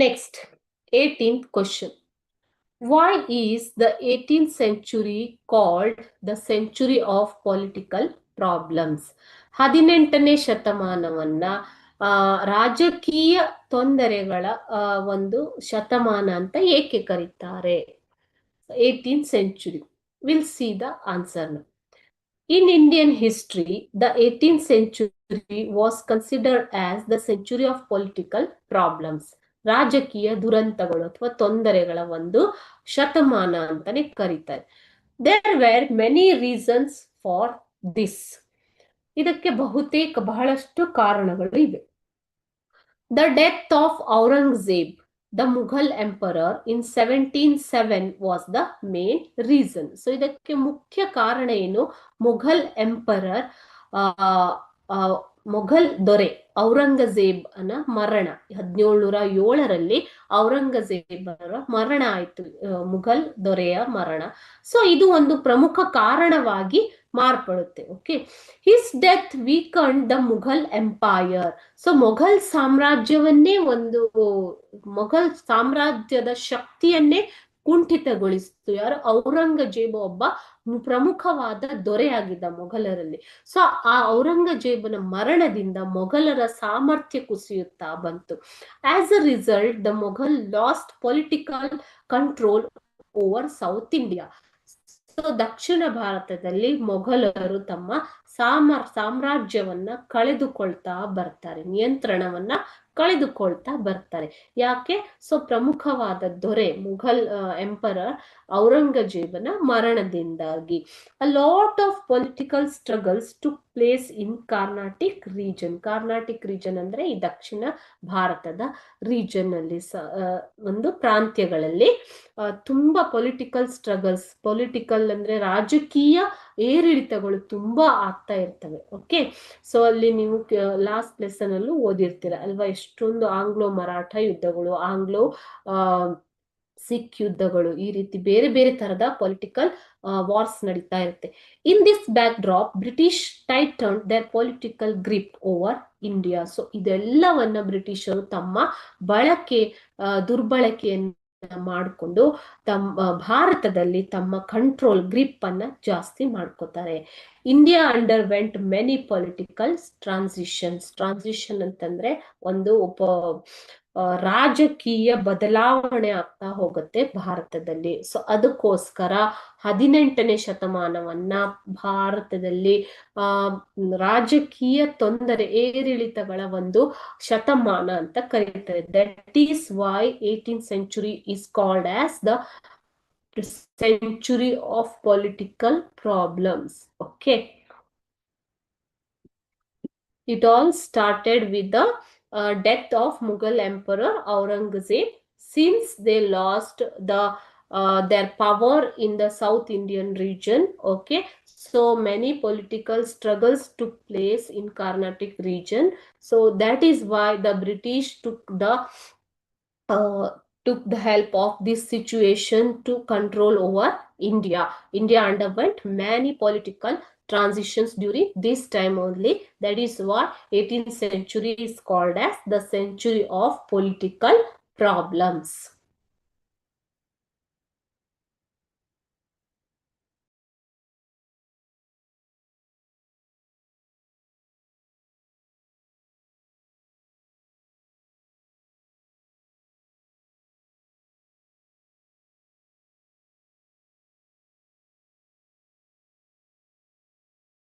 Next, 18th question. Why is the 18th century called the century of political problems? 18ನೇ ಶತಮಾನವನ್ನ ರಾಜಕೀಯ ತೊಂದರೆಗಳ ಒಂದು ಶತಮಾನ ಅಂತ ಏಕೆ ಕರೀತಾರೆ? 18th century. We'll see the answer now. In Indian history, the 18th century was considered as the century of political problems. ರಾಜಕೀಯ ದುರಂತಗಳು ಅಥವಾ ತೊಂದರೆಗಳ ಒಂದು ಶತಮಾನ ಅಂತಾನೆ ಕರೀತಾರೆ. There were many reasons for this. ಇದಕ್ಕೆ ಬಹಳಷ್ಟು ಕಾರಣಗಳು ಇವೆ. The death of Aurangzeb, the Mughal emperor, in 1707 was the main reason. So ಇದಕ್ಕೆ ಮುಖ್ಯ ಕಾರಣ ಏನು? ಮುಘಲ್ ಎಂಪರರ್ ಮೊಘಲ್ ದೊರೆ ಔರಂಗಜೇಬ್ ಅನ ಮರಣ. 1707ರಲ್ಲಿ ಔರಂಗಜೇಬರ ಮರಣ ಆಯ್ತು, ಮುಘಲ್ ದೊರೆಯ ಮರಣ. ಸೊ ಇದು ಒಂದು ಪ್ರಮುಖ ಕಾರಣವಾಗಿ ಮಾರ್ಪಡುತ್ತೆ. Okay, his death weakened the Mughal empire. So Mughal ಸಾಮ್ರಾಜ್ಯವನ್ನೇ ಮೊಘಲ್ ಸಾಮ್ರಾಜ್ಯದ ಶಕ್ತಿಯನ್ನೇ ಕುಂಠಿತಗೊಳಿಸಿತು. ಯಾರು? ಔರಂಗಜೇಬ ಒಬ್ಬ ಪ್ರಮುಖವಾದ ದೊರೆಯಾಗಿದ್ದ ಮೊಘಲರಲ್ಲಿ. ಸೊ ಆ ಔರಂಗಜೇಬನ ಮರಣದಿಂದ ಮೊಘಲರ ಸಾಮರ್ಥ್ಯ ಕುಸಿಯುತ್ತಾ ಬಂತು. As a result the Mughal last political control over south India. So ದಕ್ಷಿಣ ಭಾರತದಲ್ಲಿ ಮೊಘಲರು ತಮ್ಮ ಸಾಮ್ರಾಜ್ಯವನ್ನ ಕಳೆದುಕೊಳ್ತಾ ಬರ್ತಾರೆ, ನಿಯಂತ್ರಣವನ್ನ ಕಳೆದುಕೊಳ್ತಾ ಬರ್ತಾರೆ. ಯಾಕೆ? ಸೊ ಪ್ರಮುಖವಾದ ದೊರೆ ಮುಘಲ್ ಎಂಪರರ್ ಔರಂಗಜೇಬನ ಮರಣದಿಂದಾಗಿ. A lot of political struggles took place in Carnatic region. Carnatic region ಅಂದ್ರೆ ಈ ದಕ್ಷಿಣ ಭಾರತದ ರೀಜನ್ ಅಲ್ಲಿ ಒಂದು ಪ್ರಾಂತ್ಯಗಳಲ್ಲಿ ತುಂಬಾ ಪೊಲಿಟಿಕಲ್ ಸ್ಟ್ರಗಲ್ಸ್, ಪೊಲಿಟಿಕಲ್ ಅಂದ್ರೆ ರಾಜಕೀಯ ಏರಿಳಿತಗಳು ತುಂಬಾ ಆಗ್ತಾ ಇರ್ತವೆ. ಓಕೆ, ಸೊ ಅಲ್ಲಿ ನೀವು ಲಾಸ್ಟ್ ಲೆಸನ್ ಅಲ್ಲೂ ಓದಿರ್ತೀರ ಅಲ್ವಾ, ಎಷ್ಟೊಂದು ಆಂಗ್ಲೋ ಮರಾಠ ಯುದ್ಧಗಳು, ಆಂಗ್ಲೋ ಸಿಖ್ ಯುದ್ಧಗಳು, ಈ ರೀತಿ ಬೇರೆ ಬೇರೆ ತರದ ಪೊಲಿಟಿಕಲ್ ವಾರ್ಸ್ ನಡೀತಾ ಇರುತ್ತೆ. In this backdrop British tighten their political grip over India. So ಇದೆಲ್ಲವನ್ನ ಬ್ರಿಟಿಷರು ತಮ್ಮ ದುರ್ಬಳಕೆಯನ್ನು ಮಾಡಿಕೊಂಡು ತಮ್ಮ ಭಾರತದಲ್ಲಿ ತಮ್ಮ ಕಂಟ್ರೋಲ್ ಗ್ರಿಪ್ ಅನ್ನ ಜಾಸ್ತಿ ಮಾಡ್ಕೋತಾರೆ. India under vent many political transition ಅಂತಂದ್ರೆ ಒಂದು ರಾಜಕೀಯ ಬದಲಾವಣೆ ಆಗ್ತಾ ಹೋಗುತ್ತೆ ಭಾರತದಲ್ಲಿ. ಸೊ ಅದಕ್ಕೋಸ್ಕರ 18ನೇ ಶತಮಾನವನ್ನ ಭಾರತದಲ್ಲಿ ರಾಜಕೀಯ ತೊಂದರೆ ಏರಿಳಿತಗಳ ಒಂದು ಶತಮಾನ ಅಂತ ಕರೀತಾರೆ. That is why 18th century is called as the century of political problems. Okay, it all started with the death of Mughal Emperor Aurangzeb. Since they lost their power in the South Indian region, okay, so many political struggles took place in Carnatic region. So that is why the British took the help of this situation to control over India. India underwent many political transitions during this time only. That is why 18th century is called as the century of political problems.